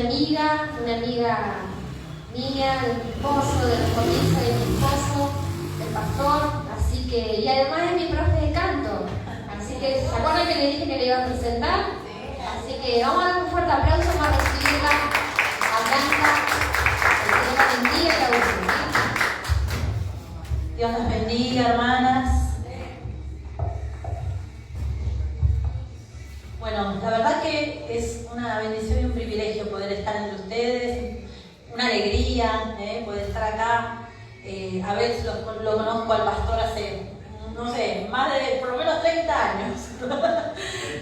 una amiga mía, de mi esposo, de los comienzos de mi esposo, el pastor, así que, y además es mi profe de canto. Así que, ¿se acuerdan que le dije que le iba a presentar? Así que vamos a dar un fuerte aplauso para recibirla a Blanca. Que Dios la bendiga y la use. Dios nos bendiga, hermanas. Bueno, la verdad que es una bendición y un privilegio poder estar entre ustedes, una alegría poder estar acá. A ver, lo conozco al pastor hace, no sé, más de por lo menos 30 años.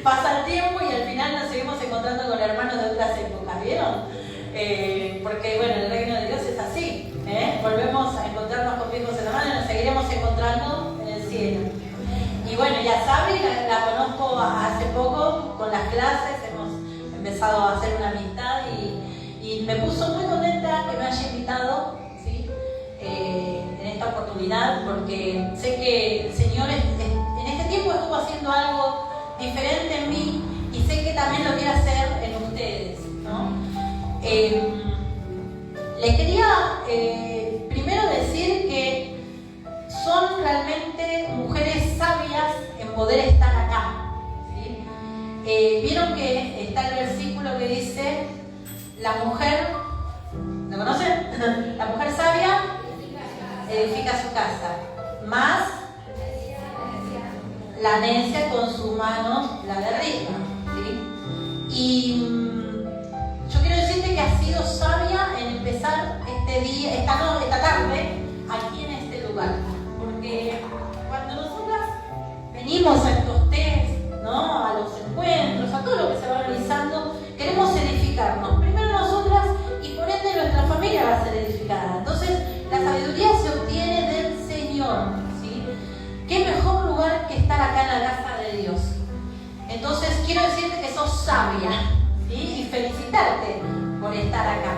Pasa el tiempo y al final nos seguimos encontrando con hermanos de otras épocas, ¿vieron? Porque bueno, el reino de Dios es así, volvemos a encontrarnos con viejos hermanos y nos seguiremos encontrando en el cielo. Y bueno, ya Sabri la conozco hace poco con las clases, hemos empezado a hacer una amistad y me puso muy contenta que me haya invitado, ¿sí? En esta oportunidad, porque sé que el Señor en este tiempo estuvo haciendo algo diferente en mí y sé que también lo quiere hacer en ustedes, ¿no? Les quería primero decir que son realmente mujeres sabias en poder estar acá, ¿sí? Vieron que está el versículo que dice: la mujer, ¿lo conocen? La mujer sabia edifica su casa, más la necia con sus manos la derriba, ¿sí? Y yo quiero decirte que has sido sabia en empezar este día, esta tarde, aquí en este lugar. Porque cuando nosotras venimos a estos test, ¿no? A los encuentros, a todo lo que se va realizando, queremos edificarnos. Primero nosotras y por ende nuestra familia va a ser edificada. Entonces, la sabiduría se obtiene del Señor, ¿sí? ¿Qué mejor lugar que estar acá en la casa de Dios? Entonces, quiero decirte que sos sabia, ¿sí? Y felicitarte por estar acá.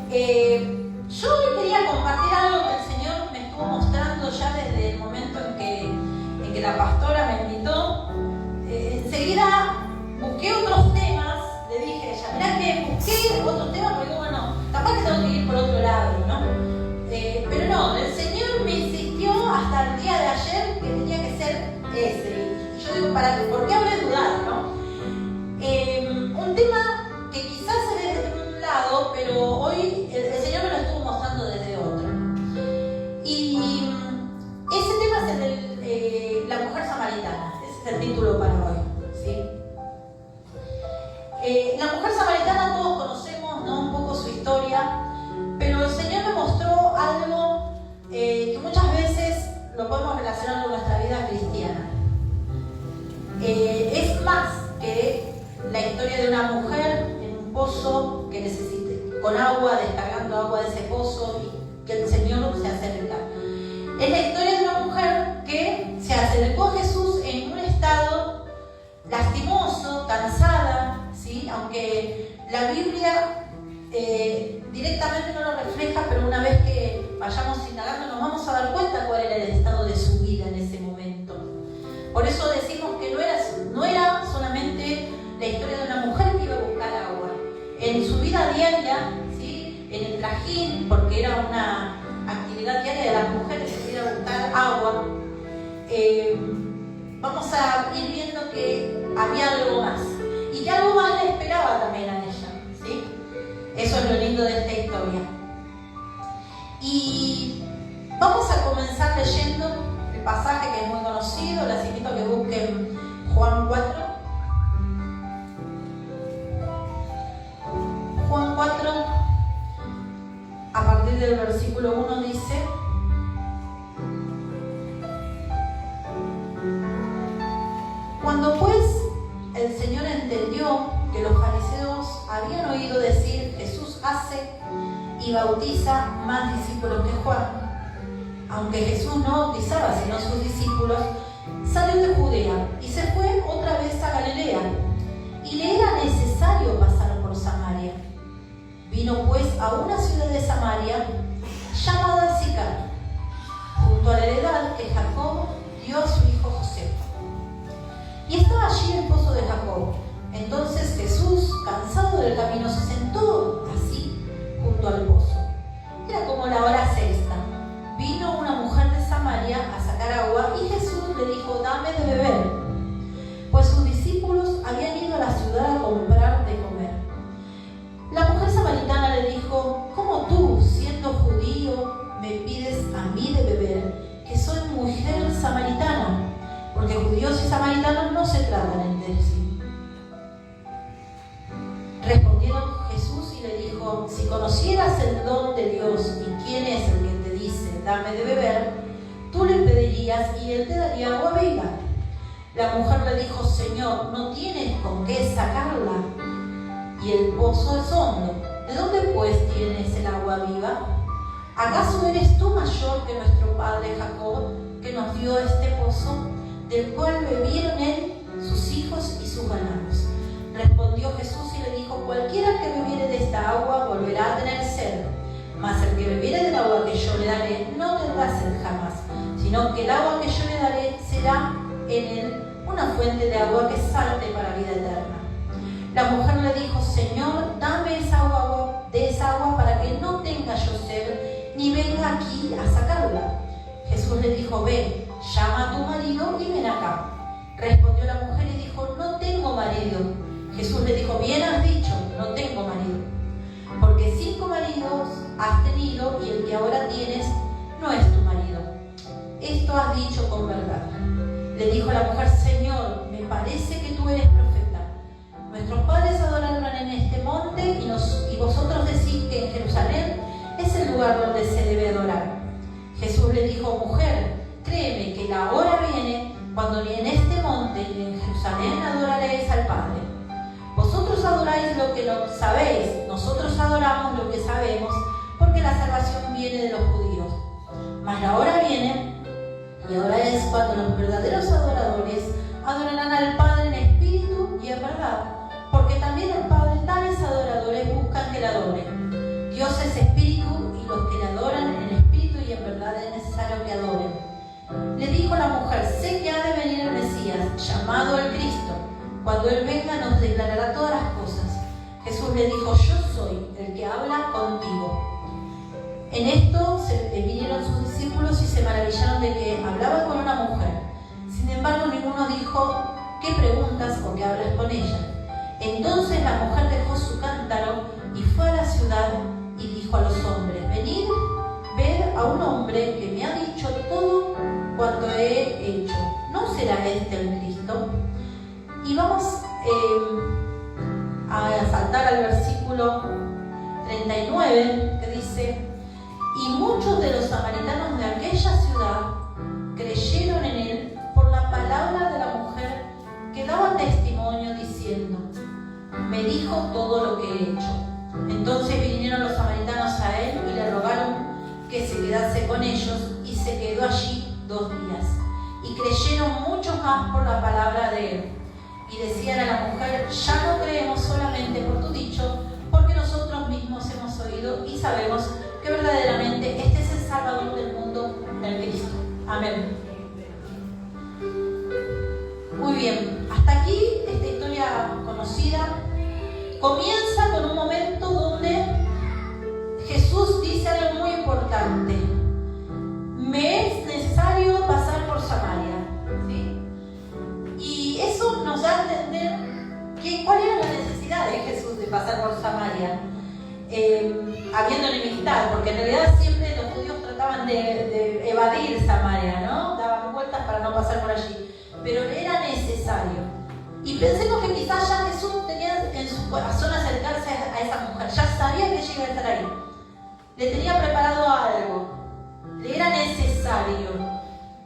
Yo hoy quería compartir algo que el Señor me estuvo mostrando ya desde el momento en que la pastora me invitó. Enseguida busqué otros temas, le dije a ella, mirá que busqué otros temas porque bueno, capaz que tengo que ir por otro lado, ¿no? Pero no, el Señor me insistió hasta el día de ayer que tenía que ser ese. Y yo digo, ¿por qué habré dudado, no? Un tema que quizás se ve desde un lado, pero hoy el Señor me lo estuvo mostrando desde otro. Y ese tema es el de la mujer samaritana. Ese es el título para hoy, ¿sí? La mujer samaritana todos conocemos, ¿no? Un poco su historia, pero el Señor me mostró algo que muchas veces lo podemos relacionar con nuestra vida cristiana. Es más que la historia de una mujer en un pozo que necesite, con agua, descargando agua de ese pozo y que el Señor se acerca. Es la historia de una mujer que se acercó a Jesús en un estado lastimoso, cansada, ¿sí? Aunque la Biblia directamente no lo refleja, pero una vez que vayamos indagando nos vamos a dar cuenta cuál era el estado de su vida en ese momento. Por eso decimos que no era solamente la historia de una mujer que iba a buscar agua. En su vida diaria, ¿sí? En el trajín, porque era una actividad diaria de las mujeres ir a buscar agua, vamos a ir viendo que había algo más. Y que algo más le esperaba también a ella, ¿sí? Eso es lo lindo de esta historia. Y vamos a comenzar leyendo el pasaje que es muy conocido. Les invito a que busquen Juan 4. Juan 4, a partir del versículo 1 dice: cuando pues el Señor entendió que los fariseos habían oído decir: Jesús hace y bautiza más discípulos que Juan, aunque Jesús no bautizaba sino sus discípulos, salió de Judea y se fue otra vez a Galilea, y le era necesario pasar por Samaria. Vino pues a una ciudad de Samaria llamada Sicar, junto a la heredad que Jacob dio a su hijo José. Y estaba allí el pozo de Jacob. Entonces Jesús, cansado del camino, y le dijo: si conocieras el don de Dios y quién es el que te dice, dame de beber, tú le pedirías y él te daría agua viva. La mujer le dijo: Señor, no tienes con qué sacarla y el pozo es hondo. ¿De dónde pues tienes el agua viva? ¿Acaso eres tú mayor que nuestro padre Jacob, que nos dio este pozo, del cual bebieron él, sus hijos y sus ganados? Respondió Jesús y le dijo: cualquiera que bebiere de esta agua volverá a tener sed, mas el que bebiere del agua que yo le daré no tendrá sed jamás, sino que el agua que yo le daré será en él una fuente de agua que salte para vida eterna. La mujer le dijo: Señor, dame de esa agua para que no tenga yo sed, ni venga aquí a sacarla. Jesús le dijo: ve, llama a tu marido y ven acá. Respondió la mujer y dijo: no tengo marido. Jesús le dijo: bien has dicho, no tengo marido, porque 5 maridos has tenido y el que ahora tienes no es tu marido. Esto has dicho con verdad. Le dijo la mujer: Señor, me parece que tú eres profeta. Nuestros padres adoraron en este monte y vosotros decís que en Jerusalén es el lugar donde se debe adorar. Jesús le dijo: mujer, créeme que la hora viene cuando ni en este monte ni en Jerusalén adoraréis al Padre. Vosotros adoráis lo que no sabéis, nosotros adoramos lo que sabemos, porque la salvación viene de los judíos. Mas la hora viene, y ahora es cuando los verdaderos adoradores adorarán al Padre en espíritu y en verdad, porque también el Padre tales adoradores buscan que le adoren. Dios es espíritu y los que le adoran en espíritu y en verdad es necesario que adoren. Le dijo la mujer: sé que ha de venir el Mesías, llamado el Cristo. Cuando Él venga nos declarará todas las cosas. Jesús le dijo: yo soy el que habla contigo. En esto vinieron sus discípulos y se maravillaron de que hablaba con una mujer. Sin embargo, ninguno dijo: ¿qué preguntas o qué hablas con ella? Entonces la mujer dejó su cántaro y fue a la ciudad y dijo a los hombres: venid, ved a un hombre que me ha dicho todo cuanto he hecho. ¿No será este el Cristo? Y vamos a saltar al versículo 39, que dice: y muchos de los samaritanos de aquella ciudad creyeron en él por la palabra de la mujer, que daba testimonio diciendo: me dijo todo lo que he hecho. Entonces vinieron los samaritanos a él y le rogaron que se quedase con ellos, y se quedó allí 2 días. Y creyeron muchos más por la palabra de él. Y decían a la mujer: ya no creemos solamente por tu dicho, porque nosotros mismos hemos oído y sabemos que verdaderamente este es el Salvador del mundo, el Cristo. Amén. Muy bien, hasta aquí esta historia conocida comienza con un momento donde Jesús dice algo muy importante: me es necesario pasar por Samaria, ¿sí? Y eso nos da a entender cuál era la necesidad de Jesús de pasar por Samaria, habiendo enemistad, porque en realidad siempre los judíos trataban de evadir Samaria, ¿no? Daban vueltas para no pasar por allí, pero era necesario. Y pensemos que quizás ya Jesús tenía en su corazón acercarse a esa mujer, ya sabía que ella iba a estar ahí, le tenía preparado algo, le era necesario.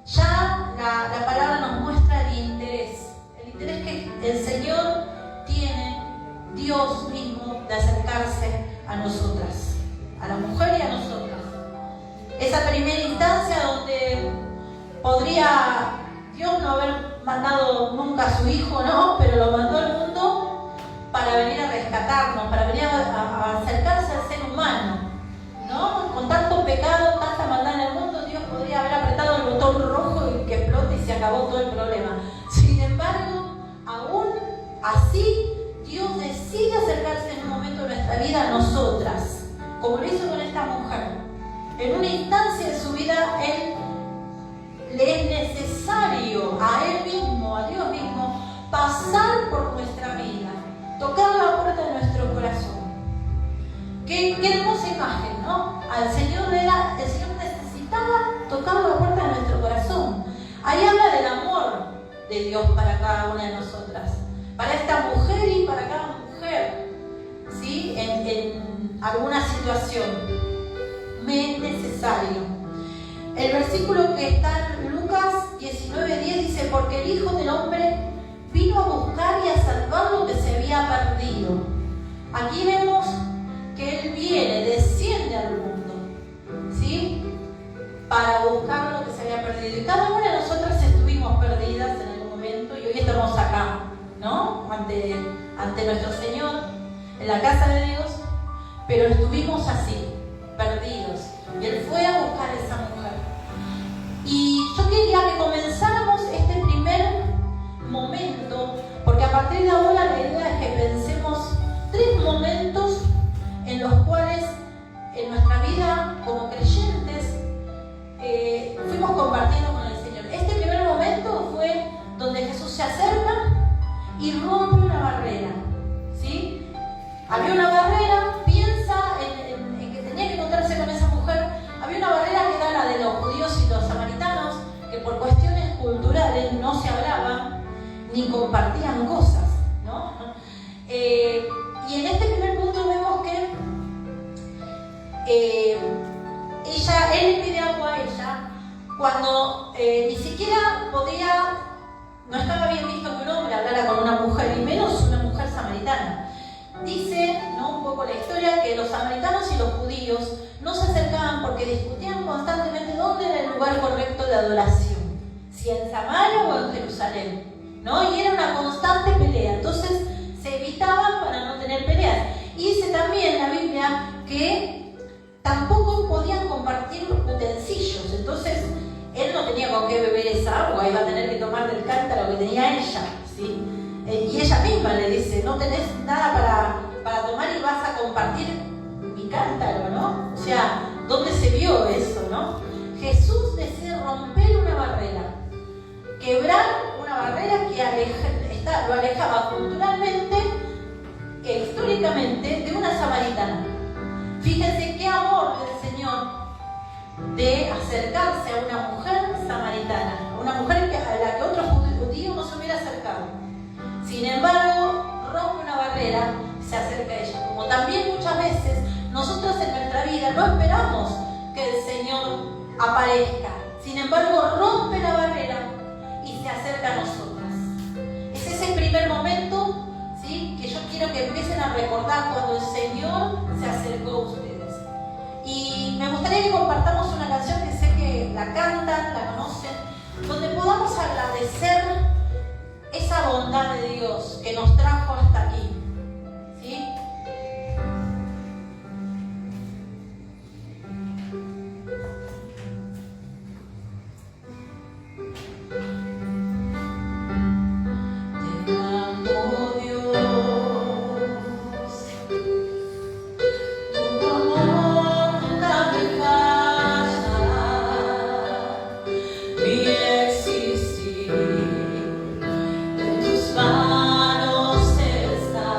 Ya la palabra nos muestra el interés que el Señor tiene, Dios mismo, de acercarse a nosotras, a la mujer y a nosotras. Esa primera instancia donde podría Dios no haber mandado nunca a su Hijo, ¿no? Pero lo mandó al mundo para venir a rescatarnos, para venir a acercarse al ser humano, ¿no? Con tanto pecado, tanta maldad en el mundo, Dios podría haber apretado el botón rojo y que explote y se acabó todo el problema. Sin embargo, aún así, Dios decide acercarse en un momento de nuestra vida a nosotras, como lo hizo con esta mujer. En una instancia de su vida, Él le es necesario a Él mismo, a Dios mismo, pasar por nuestra vida, tocar la puerta de nuestro corazón. Qué hermosa imagen, ¿no? El Señor necesitaba tocar la puerta de nuestro corazón. Ahí habla del amor de Dios para cada una de nosotras, para esta mujer y para cada mujer, ¿sí? En en alguna situación. Me es necesario. El versículo que está en Lucas 19:10 dice: porque el Hijo del Hombre vino a buscar y a salvar lo que se había perdido. Aquí vemos que Él viene, desciende al mundo, ¿sí? Para buscar lo que se había perdido. Y cada una de nosotras estuvimos perdidas en algún momento y hoy estamos acá, ¿no? Ante nuestro Señor, en la casa de Dios, pero estuvimos así, perdidos. Y Él fue a buscar a esa mujer. Y yo quería que comenzáramos este primer momento, porque a partir de ahora la idea es que pensemos 3 momentos en los cuales en nuestra vida como creyentes fuimos compartiendo con el Señor. Este primer momento fue donde Jesús se acerca y rompe una barrera, ¿sí? Había una barrera, piensa en que tenía que encontrarse con esa mujer. Había una barrera que era la de los judíos y los samaritanos, que por cuestiones culturales no se hablaban ni compartían cosas, ¿no? Y en este primer punto vemos que él le pide agua a ella cuando ni siquiera no estaba bien visto que un hombre hablara con una mujer, y menos una mujer samaritana. Dice, ¿no?, un poco la historia, que los samaritanos y los judíos no se acercaban porque discutían constantemente dónde era el lugar correcto de adoración, si en Samaria o en Jerusalén, ¿no? Y era una constante pelea, entonces se evitaban para no tener peleas. Y dice también la Biblia que tampoco podían compartir utensilios, entonces él no tenía con qué beber esa agua, iba a tener que tomar del cántaro que tenía ella, ¿sí? Y ella misma le dice: no tenés nada para tomar y vas a compartir mi cántaro, ¿no? O sea, ¿dónde se vio eso, no? Jesús decide romper una barrera, quebrar una barrera que lo alejaba culturalmente e históricamente de una samaritana. Fíjense qué amor del Señor de acercarse a una mujer samaritana, una mujer a la que otro judío no se hubiera acercado. Sin embargo, rompe una barrera y se acerca a ella. Como también muchas veces nosotros en nuestra vida no esperamos que el Señor aparezca. Sin embargo, rompe la barrera y se acerca a nosotras. Es ese primer momento, ¿sí?, que yo quiero que empiecen a recordar cuando el Señor se acercó a ustedes. Y me gustaría que compartamos una canción que sé que la cantan, la conocen, donde podamos agradecer esa bondad de Dios que nos trajo hasta aquí, ¿sí? Te amo, Dios, tu amor nunca me falla, mi existir. Manos está.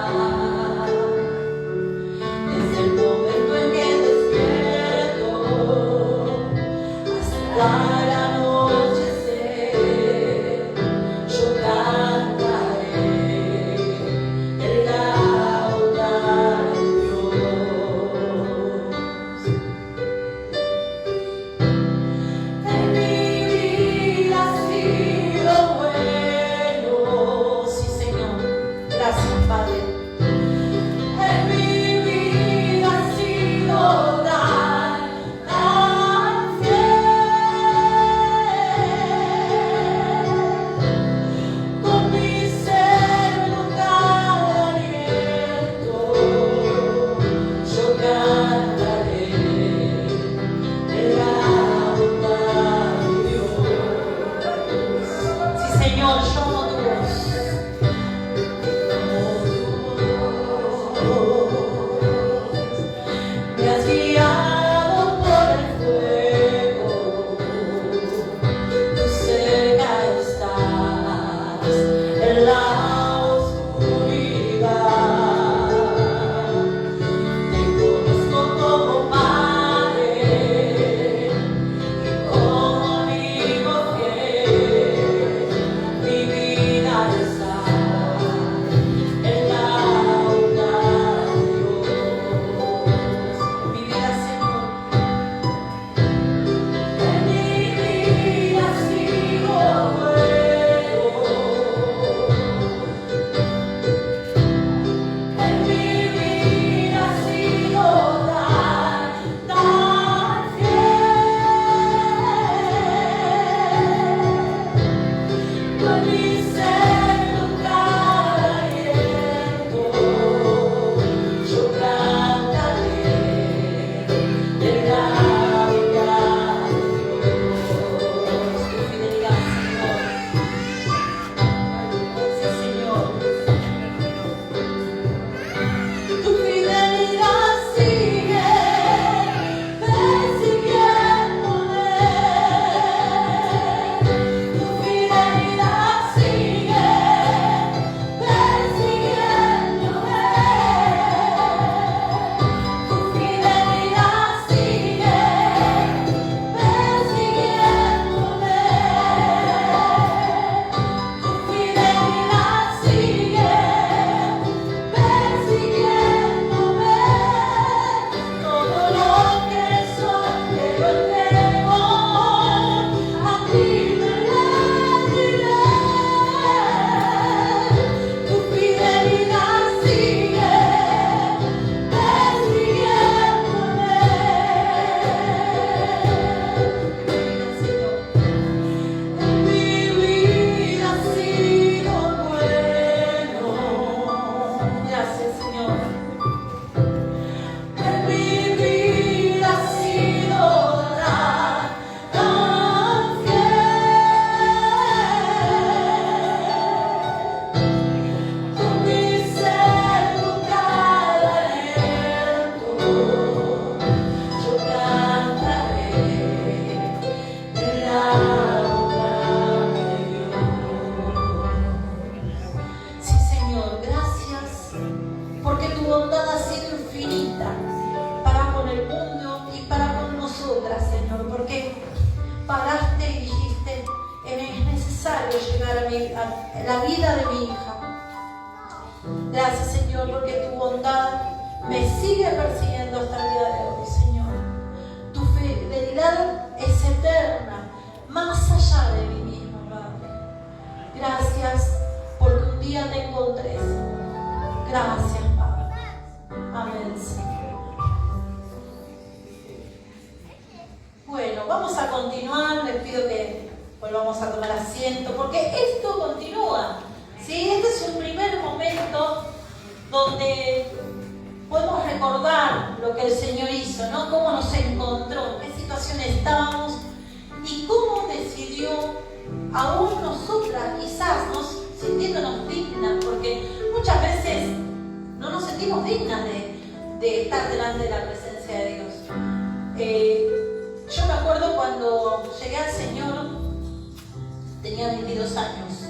la vida de mi hija. Gracias, Señor, porque tu bondad me sigue persiguiendo hasta el día de hoy, Señor. Tu fidelidad es eterna, más allá de mí misma, Padre. Gracias porque un día te encontré, Señor. Gracias, Padre. Amén, Señor. Bueno, vamos a continuar. Les pido que volvamos a tomar asiento porque esto continúa. ¿Sí? Este es un primer momento donde podemos recordar lo que el Señor hizo, ¿no? Cómo nos encontró, en qué situación estábamos y cómo decidió, aún nosotras quizás sintiéndonos dignas, porque muchas veces no nos sentimos dignas de estar delante de la presencia de Dios. Yo me acuerdo cuando llegué al Señor, tenía 22 años,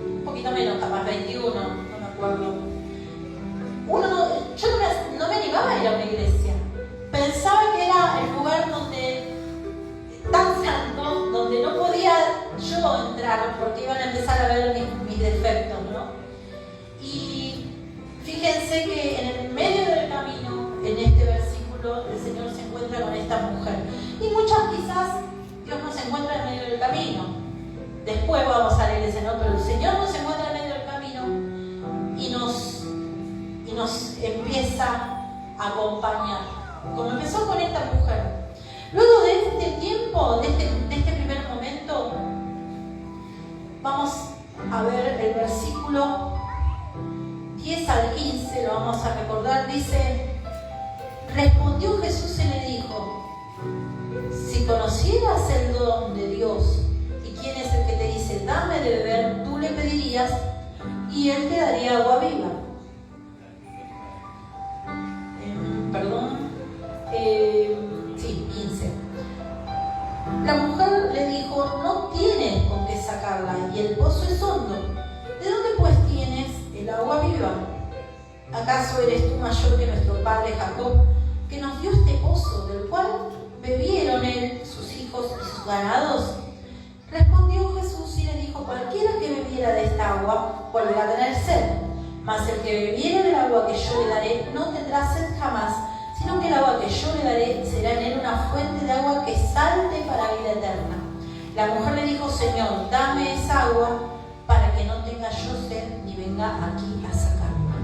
un poquito menos, capaz 21, no me acuerdo. Yo no me animaba a ir a una iglesia. Pensaba que era el lugar tan santo, donde no podía yo entrar, porque iban a empezar a ver mis defectos, ¿no? Y fíjense que en el medio del camino, en este versículo, el Señor se encuentra con esta mujer. Y muchas quizás Dios nos encuentra en medio del camino. Después vamos a la iglesia, ¿no? Pero el Señor nos encuentra en medio del camino y nos empieza a acompañar. Como empezó con esta mujer. Luego de este tiempo, de este primer momento, vamos a ver el versículo 10 al 15, lo vamos a recordar. Dice: respondió Jesús y le dijo: si conocieras el don de Dios y quién es el que te dice dame de beber, tú le pedirías y él te daría agua viva. Sí, 15. La mujer le dijo: no tienes con qué sacarla y el pozo es hondo. ¿De dónde pues tienes el agua viva? ¿Acaso eres tú mayor que nuestro padre Jacob, que nos dio este pozo, del cual bebieron él, sus hijos y sus ganados? Respondió Jesús y le dijo: cualquiera que bebiera de esta agua volverá a tener sed, mas el que bebiera del agua que yo le daré no tendrá sed jamás, sino que el agua que yo le daré será en él una fuente de agua que salte para vida eterna. La mujer le dijo: Señor, dame esa agua para que no tenga yo sed ni venga aquí a sacarla.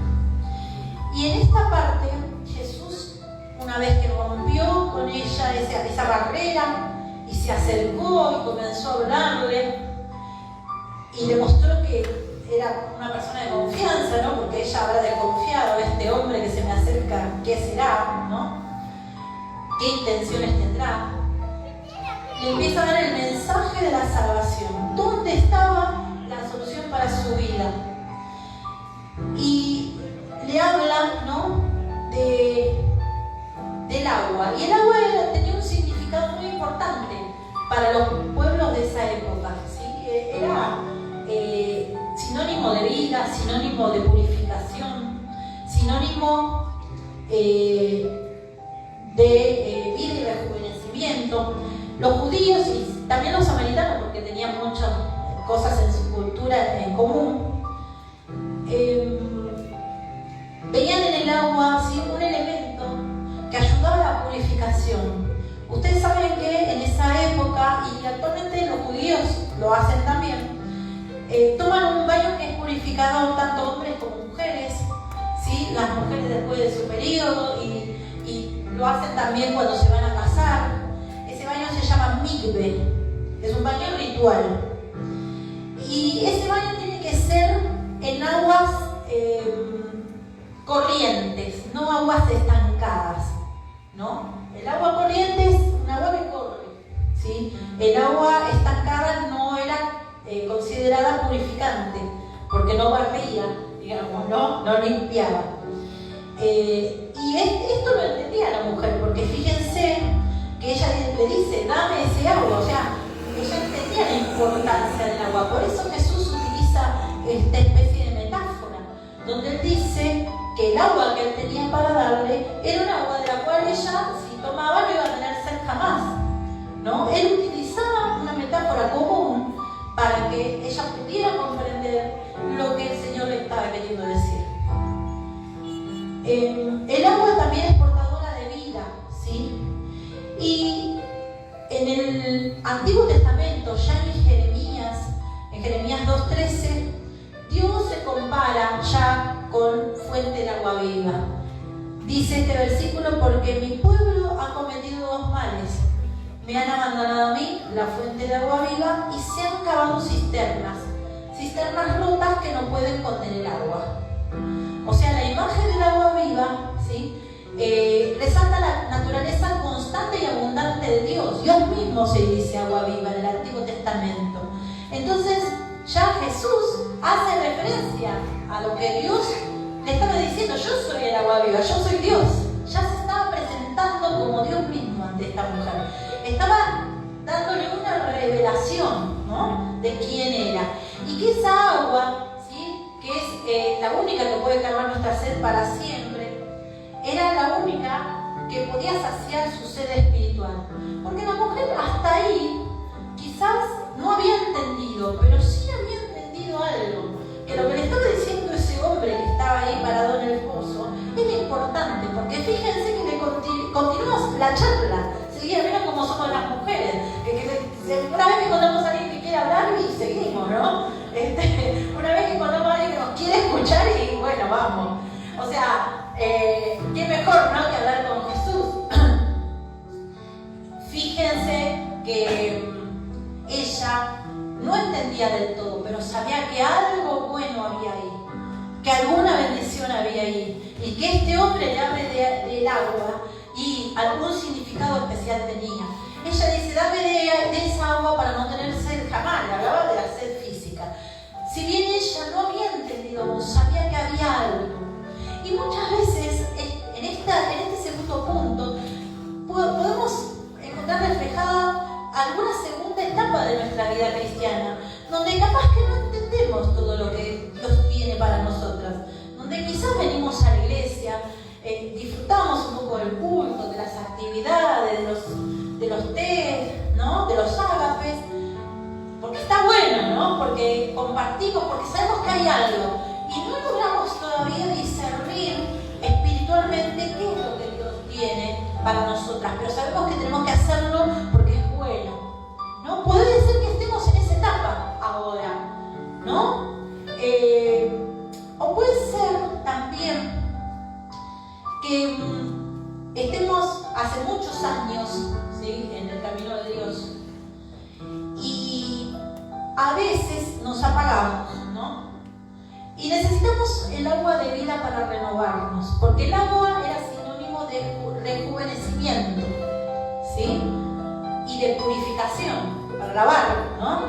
Y en esta parte, Jesús, una vez que rompió con ella esa barrera y se acercó y comenzó a hablarle y le mostró que era una persona de confianza, ¿no? Porque ella habrá desconfiado: este hombre que se me acerca, ¿qué será? ¿No? ¿Qué intenciones tendrá? Le empieza a dar el mensaje de la salvación. ¿Dónde estaba la solución para su vida? Y le habla, ¿no? Del agua. Y el agua tenía un significado muy importante para los pueblos de esa época, ¿sí? Era sinónimo de vida, sinónimo de purificación, sinónimo de vida y rejuvenecimiento. Los judíos y también los samaritanos, porque tenían muchas cosas en su cultura en común, veían en el agua, ¿sí?, un elemento que ayudaba a la purificación. Ustedes saben que en esa época, y actualmente los judíos lo hacen también, toman un baño que es purificador, tanto hombres como mujeres, ¿sí? Las mujeres después de su periodo, y lo hacen también cuando se van a casar. Ese baño se llama mikve, es un baño ritual. Y ese baño tiene que ser en aguas corrientes, no aguas estancadas, ¿no? El agua corriente es un agua que corre, ¿sí? El agua estancada no era considerada purificante, porque no barría, digamos, no limpiaba. Y esto lo entendía la mujer, porque fíjense que ella le dice: dame ese agua. O sea, ella entendía la importancia del agua. Por eso Jesús utiliza esta especie de metáfora, donde él dice que el agua que él tenía para darle era un agua de la cual ella, si tomaba, no iba a tener sed jamás, ¿no? Él utilizaba una metáfora común para que ella pudiera lo que el Señor le estaba queriendo decir. El agua también es portadora de vida, ¿sí? Y en el Antiguo Testamento, ya en Jeremías 2:13, Dios se compara ya con fuente de agua viva. Dice este versículo: porque mi pueblo ha cometido dos males. Me han abandonado a mí, la fuente de agua viva, y se han cavado cisternas rotas que no pueden contener agua. O sea, la imagen del agua viva, ¿sí? Resalta la naturaleza constante y abundante de Dios. Dios mismo se dice agua viva en el Antiguo Testamento. Entonces, ya Jesús hace referencia a lo que Dios le estaba diciendo: yo soy el agua viva, yo soy Dios. Ya se estaba presentando como Dios mismo ante esta mujer. Estaba dándole una revelación, ¿no?, de quién era. Y que esa agua, ¿sí?, que es la única que puede calmar nuestra sed para siempre, era la única que podía saciar su sed espiritual. Porque la mujer hasta ahí quizás no había entendido, pero sí había entendido algo, que lo que le estaba diciendo ese hombre que estaba ahí parado en el pozo era importante, porque fíjense que le continuamos la charla. Seguía, miren cómo somos las mujeres, una vez que encontramos a alguien que quiere hablar y seguimos, ¿no? Una vez que encontramos a alguien que nos quiere escuchar y bueno, vamos. O sea, qué mejor, ¿no?, que hablar con Jesús. Fíjense que ella no entendía del todo, pero sabía que algo bueno había ahí, que alguna bendición había ahí, y que este hombre le abre del agua y algún significado especial tenía. Ella dice: dame de esa agua para no tener sed jamás. Le hablaba de la sed física. Si bien ella no había entendido aún, sabía que había algo. Y muchas veces en este segundo punto podemos encontrar reflejada alguna segunda etapa de nuestra vida cristiana, donde capaz que no entendemos todo lo que Dios tiene para nosotras, donde quizás venimos a la iglesia, disfrutamos un poco del culto, de las actividades, de los test, ¿no?, de los ágapes, porque está bueno, ¿no?, porque compartimos, porque sabemos que hay algo, y no logramos todavía discernir espiritualmente qué es lo que Dios tiene para nosotras, pero sabemos que tenemos que hacerlo porque es bueno, ¿no? Puede ser que estemos en esa etapa ahora, ¿no? O puede ser también que estemos hace muchos años, ¿sí?, en el camino de Dios, y a veces nos apagamos, ¿no? Y necesitamos el agua de vida para renovarnos, porque el agua era sinónimo de rejuvenecimiento, ¿sí?, y de purificación, para lavar, ¿no?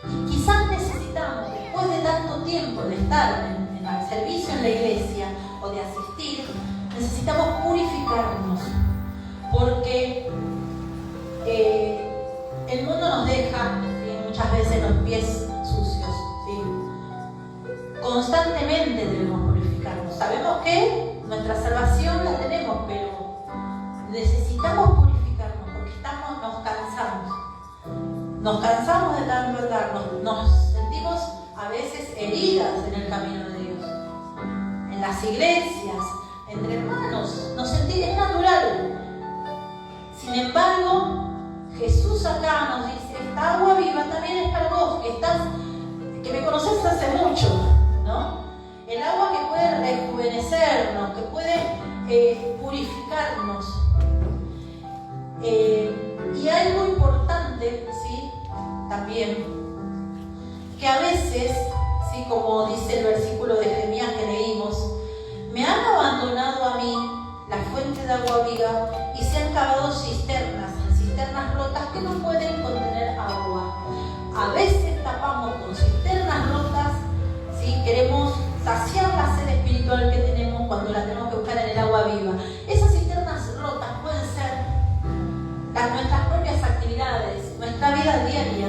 Y quizás necesitamos, después de tanto tiempo de estar en el servicio en la iglesia o de asistir, necesitamos purificarnos, porque el mundo nos deja, ¿sí?, muchas veces los pies sucios, ¿sí? Constantemente debemos purificarnos. Sabemos que nuestra salvación la tenemos, pero necesitamos purificarnos porque nos cansamos de tanto andar, nos sentimos a veces heridas en el camino de Dios, en las iglesias, entre hermanos, es natural. Sin embargo, Jesús acá nos dice: esta agua viva también es para vos, que me conoces hace mucho, ¿no? El agua que puede rejuvenecernos, que puede purificarnos. Y algo importante, ¿sí?, también, que a veces, ¿sí?, como dice el versículo de Jeremías que leímos: me han abandonado a mí, la fuente de agua viva, y se han cavado cisternas rotas que no pueden contener agua. A veces tapamos con cisternas rotas, ¿sí?, queremos saciar la sed espiritual que tenemos cuando la tenemos que buscar en el agua viva. Esas cisternas rotas pueden ser nuestras propias actividades, nuestra vida diaria.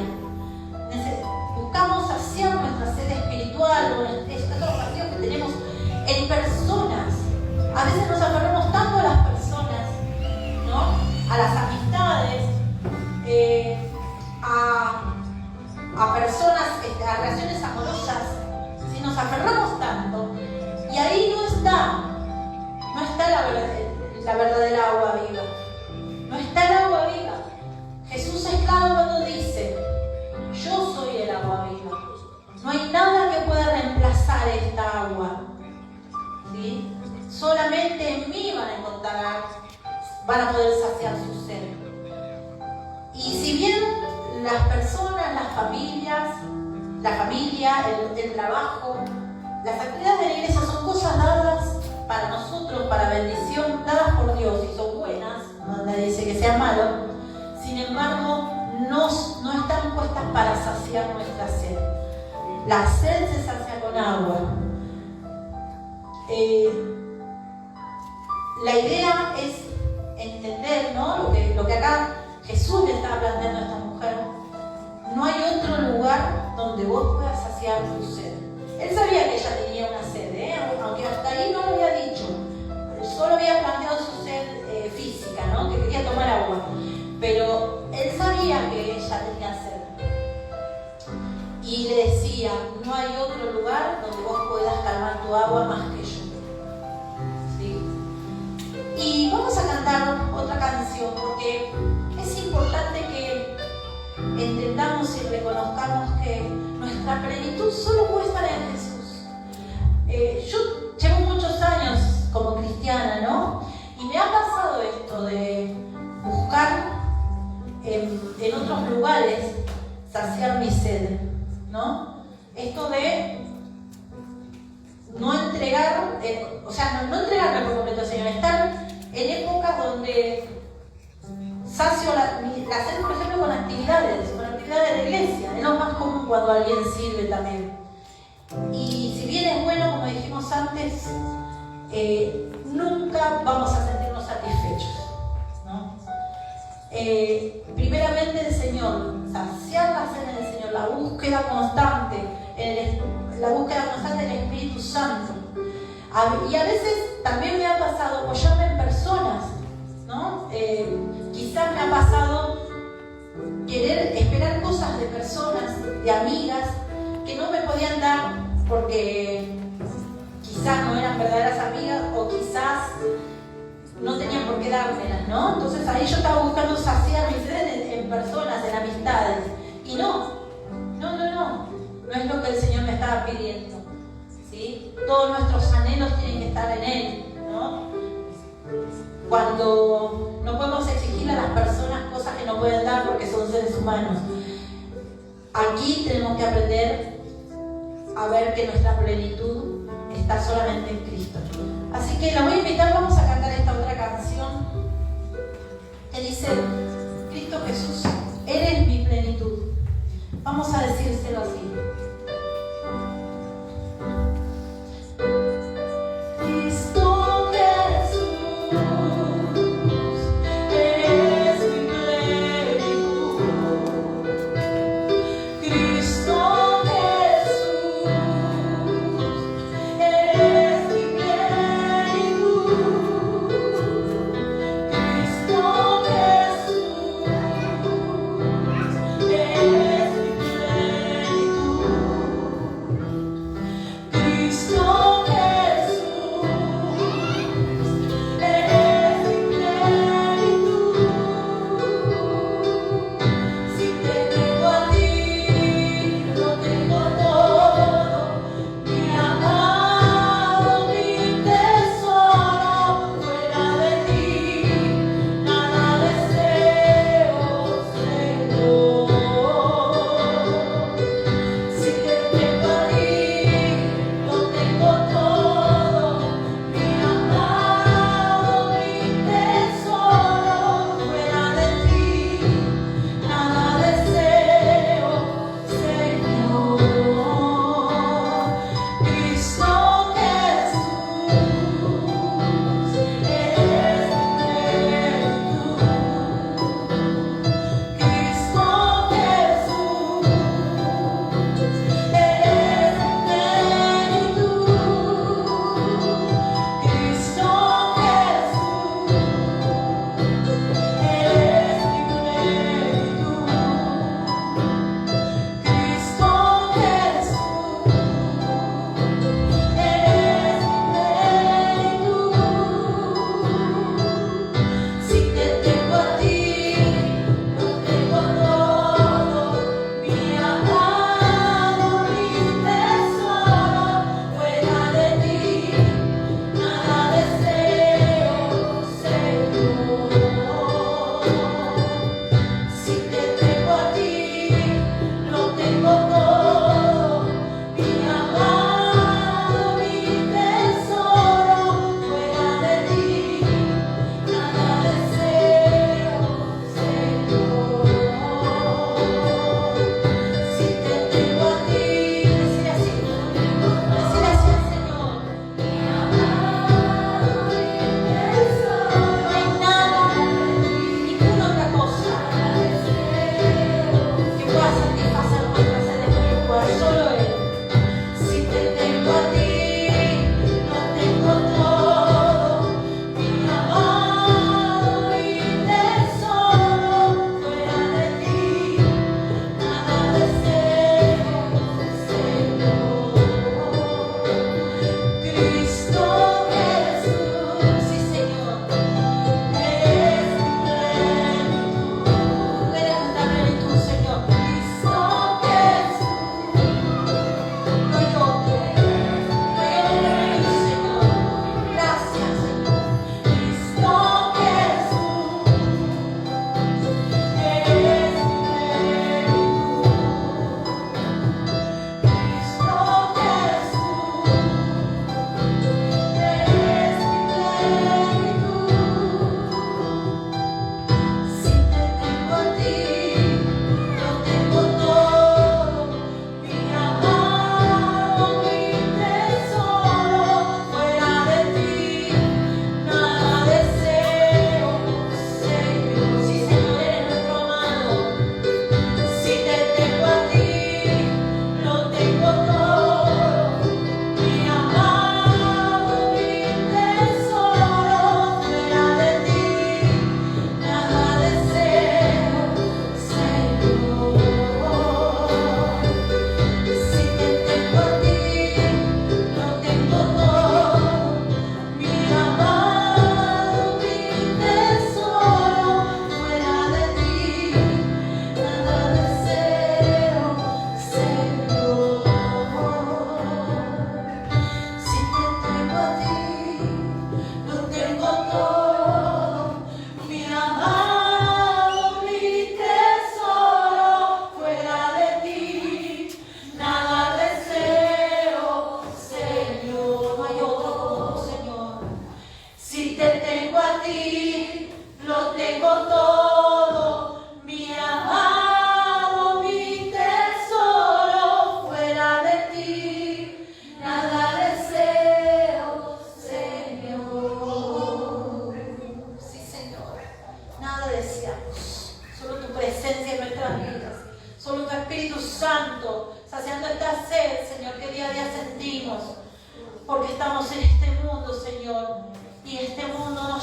Buscamos saciar nuestra sed espiritual o estos vacíos que tenemos en personas. A veces nos aferramos tanto a las personas, ¿no?, a las amistades, a personas, a relaciones amorosas, van a encontrar, van a poder saciar su sed. Y si bien las personas, las familias, la familia, el trabajo, las actividades de la iglesia son cosas dadas para nosotros, para bendición, dadas por Dios y son buenas, nadie dice que sea malo, sin embargo, no están puestas para saciar nuestra sed. La sed se sacia con agua. La idea es entender, ¿no? Lo que acá Jesús le está planteando a esta mujer. No hay otro lugar donde vos puedas saciar tu sed. Él sabía que ella tenía una sed, aunque hasta ahí no lo había dicho. Solo había planteado su sed física, ¿no? Que quería tomar agua. Pero él sabía que ella tenía sed. Y le decía, no hay otro lugar donde vos puedas calmar tu agua más que yo. ¿Sí? Y vamos a cantar otra canción porque es importante que entendamos y reconozcamos que nuestra plenitud solo puede estar en Jesús. Yo llevo muchos años como cristiana, ¿no? Y me ha pasado esto de buscar en otros lugares saciar mi sed, ¿no? Esto de no entregar, no entregarme por completo al Señor, estar en épocas donde sacio la sed, por ejemplo, con actividades de la iglesia. Es lo más común cuando alguien sirve también. Y si bien es bueno, como dijimos antes, nunca vamos a sentirnos satisfechos, ¿no? Primeramente el Señor, saciar la sed en el Señor, la búsqueda constante del Espíritu Santo. Y a veces también me ha pasado apoyarme en personas, ¿no? Quizás me ha pasado querer esperar cosas de personas, de amigas, que no me podían dar porque quizás no eran verdaderas amigas o quizás no tenían por qué dármelas, ¿no? Entonces ahí yo estaba buscando saciar mi sed en personas, en amistades. Y no es lo que el Señor me estaba pidiendo, ¿sí? Todos nuestros anhelos tienen que estar en Él, ¿no? Cuando no podemos exigirle a las personas cosas que no pueden dar porque son seres humanos. Aquí tenemos que aprender a ver que nuestra plenitud está solamente en Cristo. Así que la voy a invitar, vamos a cantar esta otra canción que dice: Cristo Jesús, eres mi plenitud. Vamos a decírselo así. Eres mi plenitud.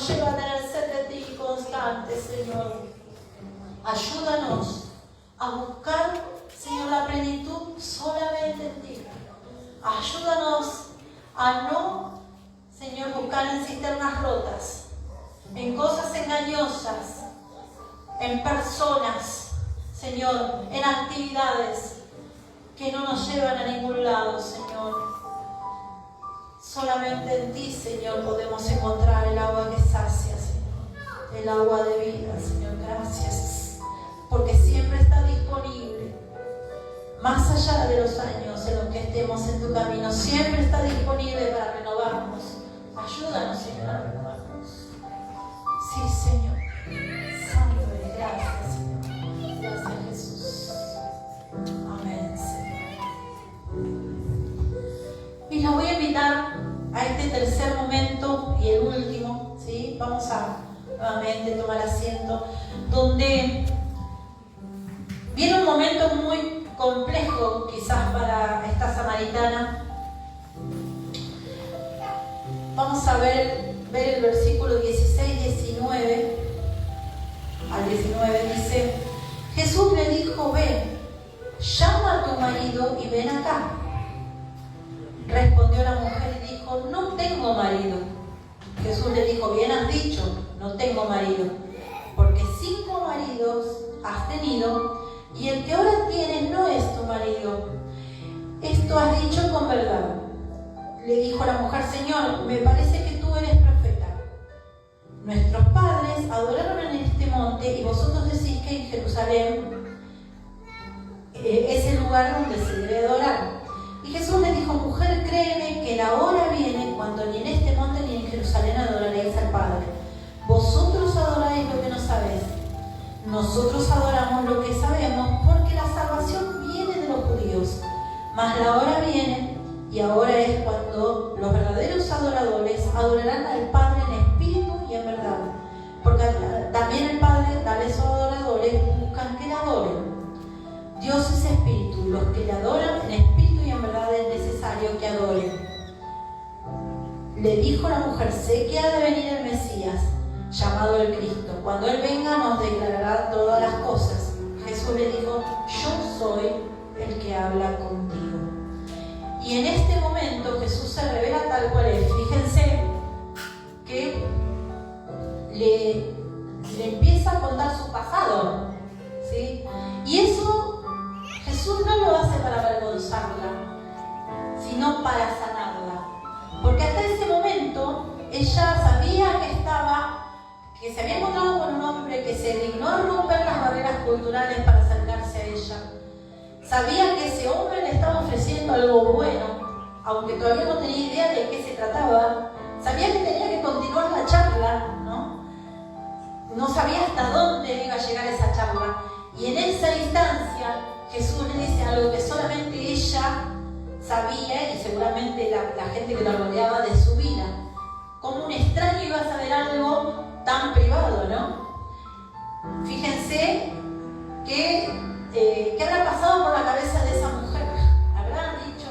lleva a tener sed de ti constante, Señor. Ayúdanos a buscar, Señor, la plenitud solamente en ti. Ayúdanos a no, Señor, buscar en cisternas rotas, en cosas engañosas, en personas, Señor, en actividades que no nos llevan a ningún lado, Señor. Solamente en ti, Señor, podemos encontrar el agua que sacia, Señor, el agua de vida, Señor. Gracias, porque siempre está disponible, más allá de los años en los que estemos en tu camino, siempre está disponible para renovarnos. Ayúdanos, Señor, a renovarnos. Sí, Señor. Santo eres, gracias, Señor. Gracias, Jesús. Amén, Señor. Y los voy a invitar a este tercer momento y el último, ¿sí? Vamos a nuevamente tomar asiento, donde viene un momento muy complejo quizás para esta samaritana. Vamos a ver el versículo 16, 19 al 19, dice: Jesús le dijo, ven, llama a tu marido y ven acá. Respondió la mujer y dijo, no tengo marido. Jesús le dijo, bien has dicho, no tengo marido, porque 5 maridos has tenido y el que ahora tienes no es tu marido. Esto has dicho con verdad. Le dijo la mujer, Señor, me parece que tú eres profeta. Nuestros padres adoraron en este monte y vosotros decís que en Jerusalén es el lugar donde se debe adorar. Y Jesús le dijo, mujer, créeme que la hora viene cuando ni en este monte ni en Jerusalén adoraréis al Padre. Vosotros adoráis lo que no sabéis. Nosotros adoramos lo que sabemos, porque la salvación viene de los judíos. Mas la hora viene, y ahora es cuando los verdaderos adoradores adorarán al Padre en espíritu y en verdad. Porque también el Padre, tales adoradores, buscan que le adoren. Dios es espíritu, y los que le adoran en espíritu y en verdad es necesario que adoren. Le dijo la mujer, sé que ha de venir el Mesías, llamado el Cristo. Cuando Él venga nos declarará todas las cosas. Jesús le dijo, yo soy el que habla contigo. Y en este momento Jesús se revela tal cual es. Fíjense que le empieza a contar su pasado, ¿sí? Y eso Jesús no lo hace para avergonzarla, sino para sanarla. Porque hasta ese momento ella sabía que se había encontrado con un hombre que se dignó a romper las barreras culturales para acercarse a ella. Sabía que ese hombre le estaba ofreciendo algo bueno, aunque todavía no tenía idea de qué se trataba. Sabía que tenía que continuar la charla, ¿no? No sabía hasta dónde iba a llegar esa charla. Y en esa instancia Jesús le dice algo que solamente ella sabía, y seguramente la gente que la rodeaba, de su vida. Como un extraño iba a saber algo tan privado, ¿no? Fíjense ¿qué habrá pasado por la cabeza de esa mujer? Habrán dicho,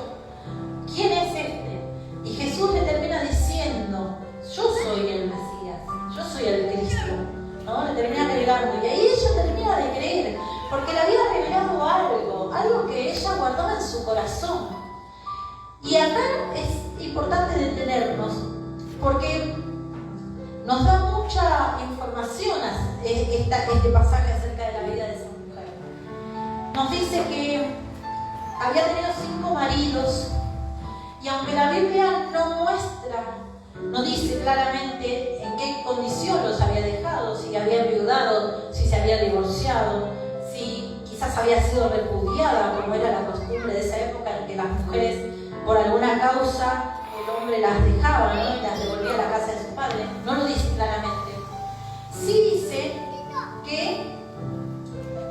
¿quién es este? Y Jesús le termina diciendo, yo soy el Mesías, yo soy el Cristo, ¿no? Le termina agregando, y ahí ella termina de creer, porque le había revelado algo que ella guardaba en su corazón. Y acá es importante detenernos, porque nos da mucha información este pasaje acerca de la vida de esa mujer. Nos dice que había tenido 5 maridos, y aunque la Biblia no dice claramente en qué condición los había dejado, si había enviudado, si se había divorciado, si quizás había sido repudiada, como era la costumbre de esa época, en que las mujeres, por alguna causa, el hombre las dejaba, ¿no? Y las devolvía a la casa de sus padres. No lo dice claramente. Sí dice que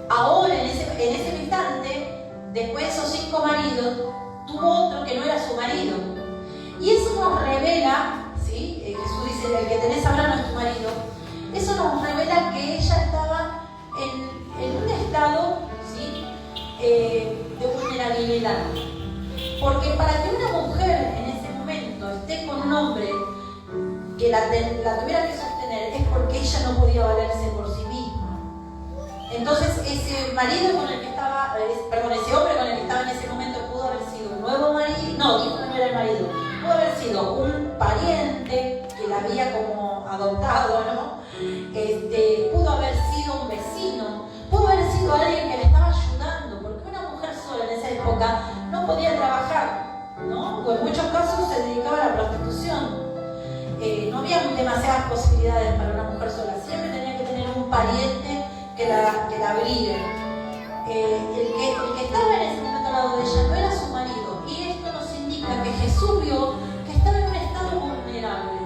ahora, en ese instante, después de esos 5 maridos, tuvo otro que no era su marido. Y eso nos revela, ¿sí? Jesús dice, el que tenés ahora no es tu marido. Eso nos revela que ella estaba en un estado, ¿sí? De vulnerabilidad. Porque para que una mujer en ese momento esté con un hombre que la tuviera que sostener, ese marido con el que estaba, ese hombre con el que estaba en ese momento pudo haber sido un nuevo marido, no, dijo que no era el marido, pudo haber sido un pariente que la había como adoptado, ¿no? Pudo haber sido un vecino, pudo haber sido alguien que le estaba ayudando, porque una mujer sola en esa época no podía trabajar, ¿no? O en muchos casos se dedicaba a la prostitución. No había demasiadas posibilidades para una mujer sola, siempre tenía que tener un pariente que la abrigue. El que estaba en ese momento al lado de ella no era su marido, y esto nos indica que Jesús vio que estaba en un estado vulnerable.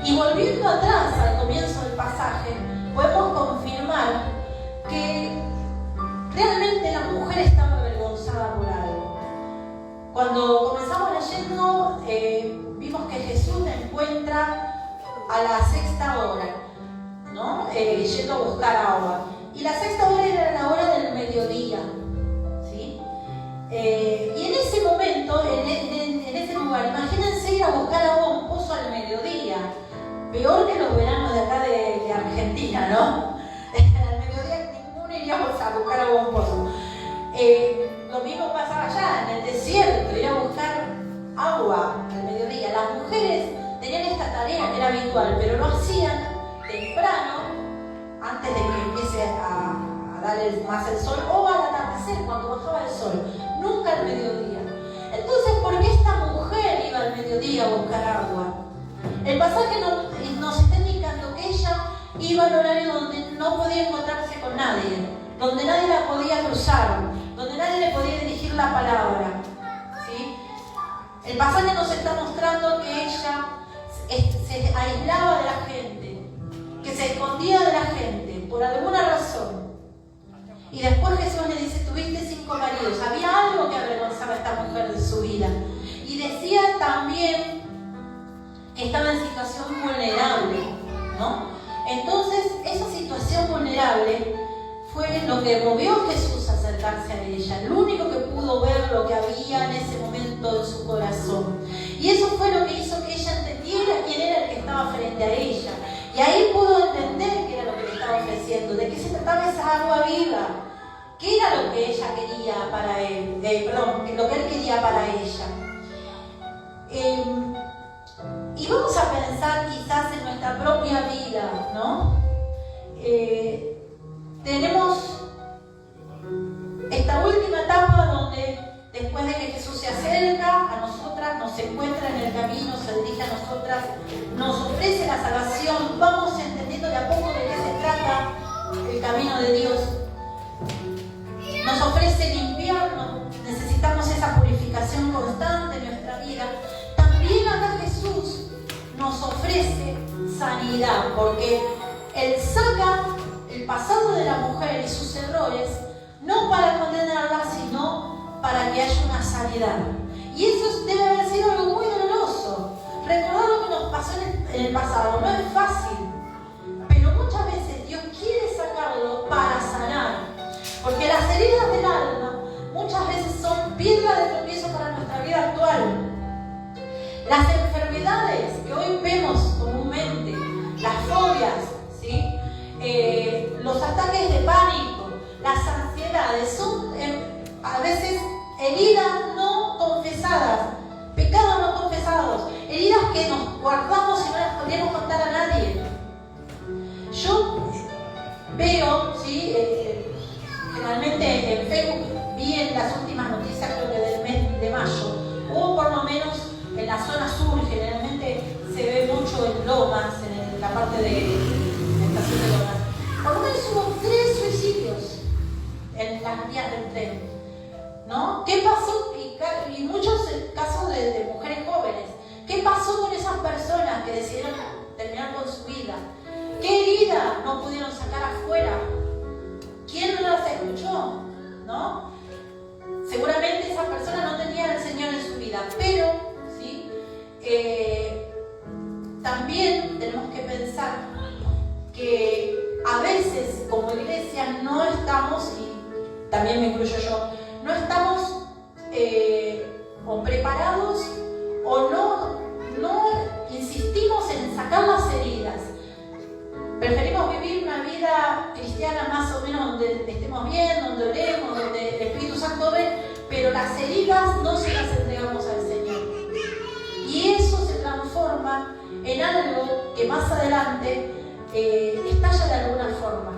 Y volviendo atrás al comienzo del pasaje, podemos confirmar que realmente la mujer estaba avergonzada por algo. Cuando comenzamos leyendo, vimos que Jesús la encuentra a la 6ª hora, ¿no? Yendo a buscar agua. Y la 6ª hora era la hora del mediodía, ¿sí? Y en ese momento, en ese lugar, imagínense ir a buscar agua a un pozo al mediodía. Peor que los veranos de acá de Argentina, ¿no? Al mediodía ninguno iríamos a buscar agua a un pozo. Lo mismo pasaba allá, en el desierto, ir a buscar agua al mediodía. Las mujeres tenían esta tarea que era habitual, pero lo hacían temprano, antes de que empiece a dar más el sol, o al atardecer, cuando bajaba el sol, nunca al mediodía. Entonces, ¿por qué esta mujer iba al mediodía a buscar agua? El pasaje nos está indicando que ella iba al horario donde no podía encontrarse con nadie, donde nadie la podía cruzar, donde nadie le podía dirigir la palabra, ¿sí? El pasaje nos está mostrando que ella se aislaba de la gente, que se escondía de la gente por alguna razón. Y después Jesús le dice: tuviste 5 maridos. Había algo que avergonzaba a esta mujer de su vida. Y decía también que estaba en situación vulnerable, ¿no? Entonces, esa situación vulnerable fue lo que movió a Jesús a acercarse a ella. El único que pudo ver lo que había en ese momento en su corazón. Y eso fue lo que hizo que ella entendiera quién era el que estaba frente a ella. Y ahí pudo entender qué era lo que le estaba ofreciendo, de qué se trataba esa agua viva, qué era lo que ella quería para él, lo que él quería para ella. Y vamos a pensar quizás en nuestra propia vida, ¿no? Tenemos esta última etapa donde después de que Jesús se acerca a nosotras, nos encuentra en el camino, se dirige a nosotras, nos ofrece la salvación, vamos entendiendo de a poco de qué se trata el camino de Dios. Nos ofrece limpiarnos, necesitamos esa purificación constante en nuestra vida. También acá Jesús nos ofrece sanidad, porque Él saca el pasado de la mujer y sus errores, no para condenarla, sino para que haya una sanidad. Y eso debe haber sido algo muy doloroso. Recordar lo que nos pasó en el pasado no es fácil, pero muchas veces Dios quiere sacarlo para sanar, porque las heridas del alma muchas veces son piedra de tropiezo para nuestra vida actual. Las enfermedades que hoy vemos comúnmente, las fobias, ¿sí? Los ataques de pánico, las ansiedades, son a veces heridas no confesadas, pecados no confesados, heridas que nos guardamos y no las podríamos contar a nadie. Yo veo, ¿sí? Generalmente en Facebook vi en las últimas noticias, creo que del mes de mayo, hubo por lo menos en la zona sur, generalmente se ve mucho en Lomas, en la parte de la estación de Lomas. Por lo menos hubo 3 suicidios en las vías del tren, ¿no? ¿Qué pasó? Y muchos casos de mujeres jóvenes. ¿Qué pasó con esas personas que decidieron terminar con su vida? ¿Qué herida no pudieron sacar afuera? ¿Quién no las escuchó? ¿No? Seguramente esas personas no tenían al Señor en su vida, pero ¿sí? También tenemos que pensar que a veces como iglesia no estamos, y también me incluyo yo, no estamos o preparados o no insistimos en sacar las heridas. Preferimos vivir una vida cristiana más o menos donde estemos bien, donde oremos, donde el Espíritu Santo ve, pero las heridas no se las entregamos al Señor. Y eso se transforma en algo que más adelante estalla de alguna forma.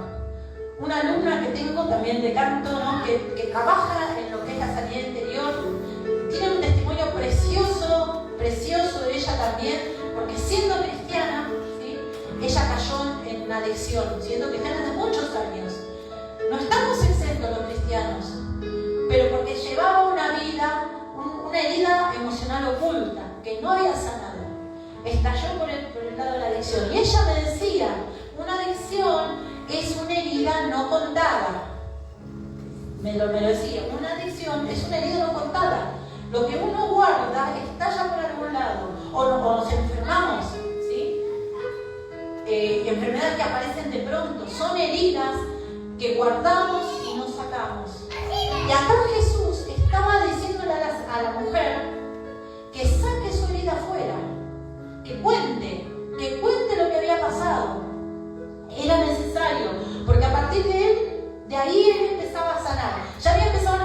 Una alumna que tengo también de canto, ¿no? que trabaja en lo que es la sanidad interior, tiene un testimonio precioso de ella también, porque siendo cristiana, ¿sí? Ella cayó en una adicción, siendo cristiana de muchos años. No estamos exentos los cristianos, pero porque llevaba una vida, una herida emocional oculta, que no había sanado. Estalló por el lado de la adicción. Y ella me decía, una adicción es una herida no contada. Me lo decía, una adicción es una herida no contada. Lo que uno guarda estalla por algún lado. O nos enfermamos, ¿sí? Enfermedades que aparecen de pronto. Son heridas que guardamos y no sacamos. Y acá Jesús estaba diciéndole a la mujer que saque su herida afuera, que cuente lo que había pasado. Era necesario, porque a partir de ahí él empezaba a sanar. Ya había empezado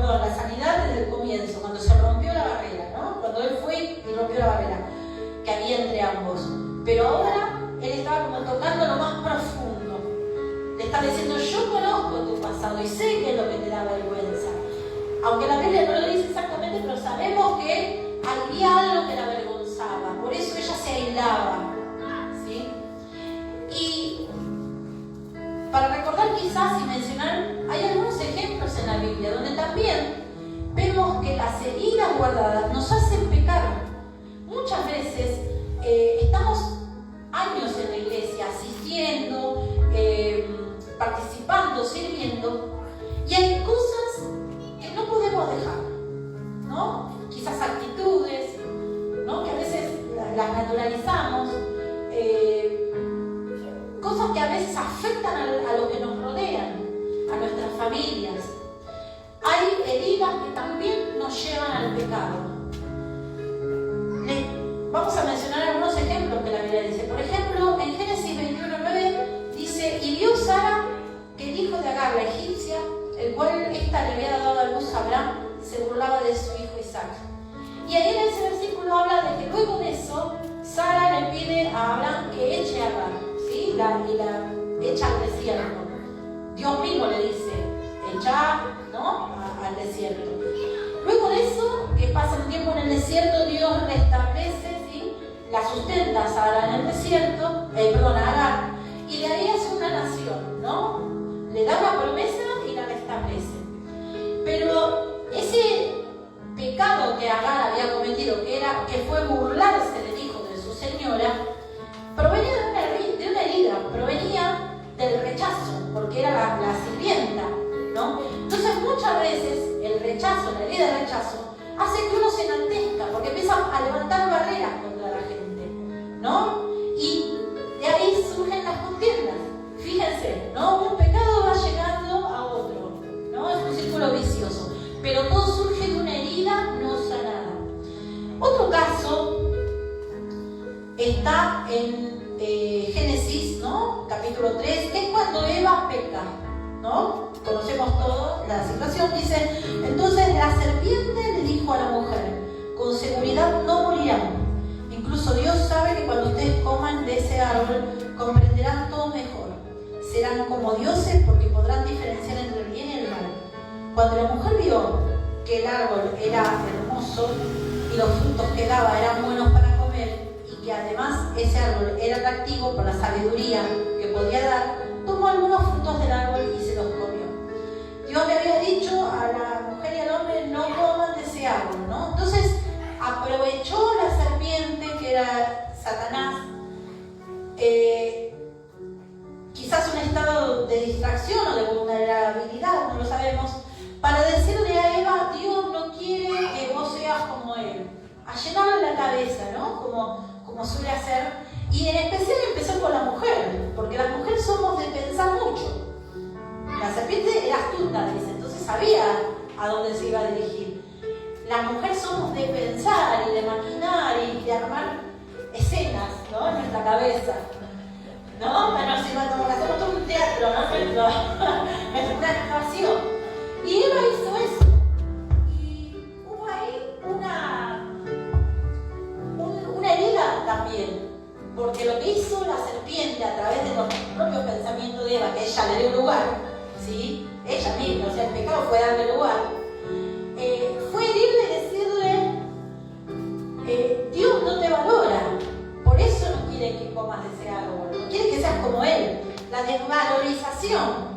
la sanidad desde el comienzo, cuando se rompió la barrera, ¿no? Cuando él fue y rompió la barrera que había entre ambos. Pero ahora él estaba como tocando lo más profundo. Le está diciendo, yo conozco tu pasado y sé qué es lo que te da vergüenza. Aunque la Biblia no lo dice exactamente, pero sabemos que había algo que la avergonzaba. Por eso ella se aislaba, ¿sí? Y para recordar quizás y mencionar, hay algunos ejemplos en la Biblia donde también vemos que las heridas guardadas nos hacen pecar. Muchas veces estamos años en la iglesia asistiendo, participando, sirviendo, y hay cosas que no podemos dejar, ¿no? Quizás actitudes, ¿no? Que a veces las naturalizamos, cosas que a veces afectan a lo que nos rodean, a nuestras familias. Hay heridas que también nos llevan al pecado. Vamos a mencionar algunos ejemplos que la Biblia dice. Por ejemplo, en Génesis 21:9 dice, y vio Sara que el hijo de Agar, la egipcia, el cual ésta le había dado a luz a Abraham, se burlaba de su hijo Isaac. Y ahí en ese versículo habla de que luego de eso, Sara le pide a Abraham que eche a Agar, ¿sí? Y la echa al desierto. Dios mismo le dice, echa, ¿no? Al desierto. Luego de eso, que pasa un tiempo en el desierto, Dios restablece, ¿sí? La sustenta a Sara en el desierto, a Agar, y de ahí hace una nación, ¿no? Le da una promesa y la restablece. Pero ese pecado que Agar había cometido, que fue burlarse del hijo de su señora, provenía de una herida, provenía del rechazo, porque era la sirvienta, ¿no? Entonces muchas veces el rechazo, la herida de rechazo, hace que uno se enaltezca, porque empieza a levantar barreras contra la gente, ¿no? Y de ahí surgen las contiendas. Fíjense, ¿no? Un pecado va llegando a otro, ¿no? Es un círculo vicioso, pero todo surge de una herida no sanada. Otro caso está en Génesis, ¿no? Capítulo 3, que es cuando Eva peca, ¿no? Conocemos todos la situación. Dice, entonces la serpiente le dijo a la mujer, con seguridad no morirán. Incluso Dios sabe que cuando ustedes coman de ese árbol, comprenderán todo mejor. Serán como dioses porque podrán diferenciar entre el bien y el mal. Cuando la mujer vio que el árbol era hermoso y los frutos que daba eran buenos para comer, y que además ese árbol era atractivo por la sabiduría que podía dar, tomó algunos frutos del árbol y se los comió. Dios le había dicho a la mujer y al hombre, no coman de ese árbol, ¿no? Entonces aprovechó la serpiente, que era Satanás, quizás un estado de distracción o de vulnerabilidad, no lo sabemos, para decirle a Eva, Dios no quiere que vos seas como Él. A llenarle la cabeza, ¿no? Como suele hacer. Y en especial empezó con la mujer, porque las mujeres somos de pensar mucho. La serpiente era astuta, dice, entonces sabía a dónde se iba a dirigir. Las mujeres somos de pensar y de maquinar y de armar escenas, ¿no? En nuestra cabeza, ¿no? Bueno, si hacemos todo un teatro, ¿no? que hizo la serpiente a través de los propios pensamientos de Eva, que ella le dio lugar, ¿sí? Ella misma, o sea, el pecado fue darle lugar, fue herirle y decirle, Dios no te valora, por eso no quiere que comas de ese árbol, no quiere que seas como Él. La desvalorización.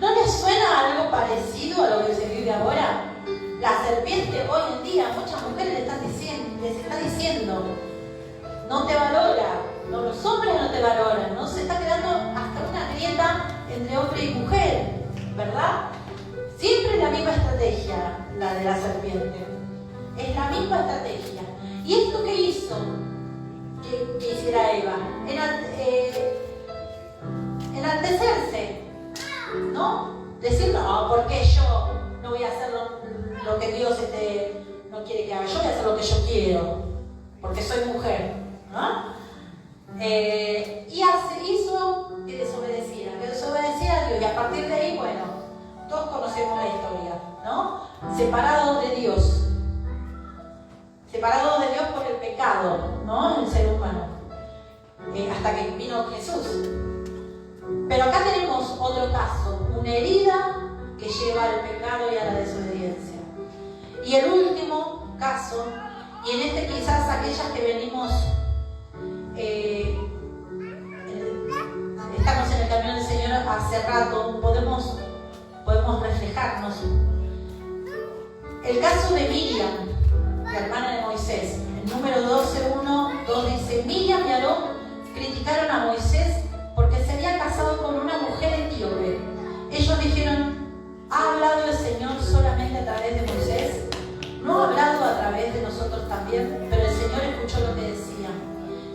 ¿No les suena algo parecido a lo que se vive ahora? La serpiente hoy en día, muchas mujeres les está diciendo, no te valora, no, los hombres no te valoran, ¿no? Se está creando hasta una grieta entre hombre y mujer, ¿verdad? Siempre la misma estrategia, la de la serpiente. Es la misma estrategia. ¿Y esto qué hizo que hiciera Eva? Enaltecerse, ¿no? Decir, no, porque yo no voy a hacer lo que Dios no quiere que haga, yo voy a hacer lo que yo quiero, porque soy mujer, ¿no? Y hizo que desobedeciera a Dios, y a partir de ahí, bueno, todos conocemos la historia, ¿no? Separados de Dios por el pecado, ¿no? El ser humano, hasta que vino Jesús. Pero acá tenemos otro caso, una herida que lleva al pecado y a la desobediencia. Y el último caso, y en este quizás aquellas que venimos, estamos en el camino del Señor hace rato, podemos reflejarnos. El caso de Miriam, la hermana de Moisés, el número 12:1-2 dice, Miriam y Aarón criticaron a Moisés porque se había casado con una mujer etíope. Ellos dijeron, ¿ha hablado el Señor solamente a través de Moisés? ¿No ha hablado a través de nosotros también? Pero el Señor escuchó lo que decían.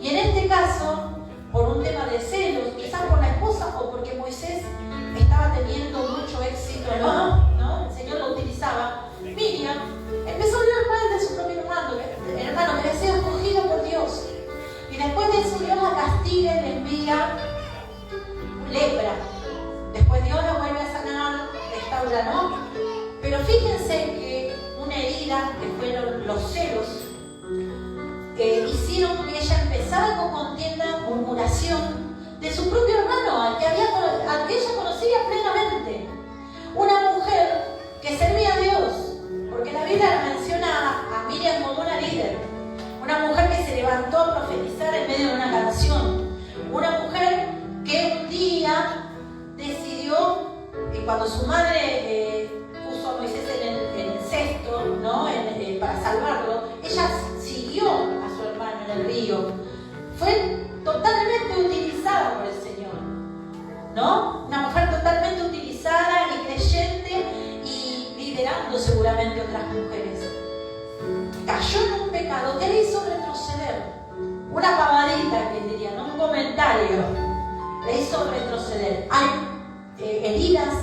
Y en este caso, por un tema de celos, quizás por la esposa o porque Moisés estaba teniendo mucho éxito, ¿no? El Señor lo utilizaba. Miriam empezó a hablar mal de su propio hermano que había sido escogido por Dios. Y después de eso Dios la castiga y le envía lepra. Después Dios la vuelve a sanar, restaura, ¿no? Pero fíjense que una herida, que fueron los celos, hicieron que ella empezara con contienda, murmuración de su propio hermano, al que ella conocía plenamente. Una mujer que servía a Dios, porque la Biblia la menciona a Miriam como una líder, una mujer que se levantó a profetizar en medio de una canción, una mujer que un día decidió, cuando su madre puso a Moisés en el cesto, ¿no? Para salvarlo, ella siguió a su hermano en el río. Fue totalmente utilizada por el Señor, ¿no? Una mujer totalmente utilizada y creyente y liderando seguramente otras mujeres. Cayó en un pecado que le hizo retroceder. Una pavadita, que diría, ¿no? Un comentario. Le hizo retroceder. Hay heridas,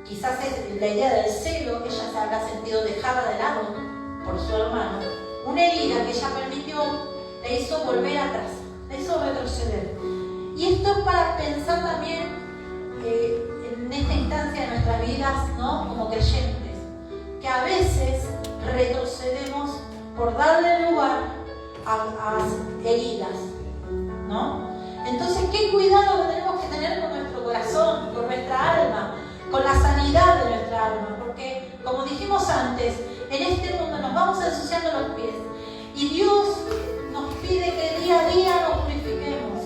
quizás es la idea del celo, ella se habrá sentido dejada de lado por su hermano. Una herida que ella permitió, le hizo volver atrás, le hizo retroceder. Y esto es para pensar también en esta instancia de nuestras vidas, ¿no? Como creyentes, que a veces retrocedemos por darle lugar a heridas, ¿no? Entonces, ¿qué cuidado tenemos que tener con nuestro corazón, con nuestra alma, con la sanidad de nuestra alma? Porque, como dijimos antes, en este mundo nos vamos ensuciando los pies y Dios nos pide que día a día nos purifiquemos.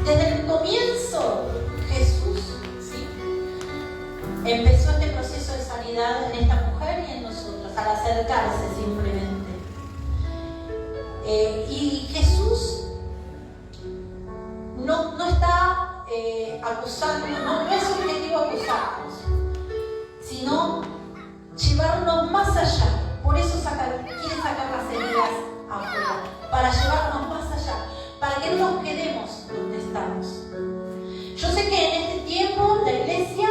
Desde el comienzo, Jesús, ¿sí?, empezó este proceso de sanidad en esta mujer y en nosotros, al acercarse simplemente. Y Jesús no está acusando, no es su objetivo acusarnos, sino llevarnos más allá. Por eso quiere sacar las heridas afuera, para llevarnos más allá, para que no nos quedemos donde estamos. Yo sé que en este tiempo la iglesia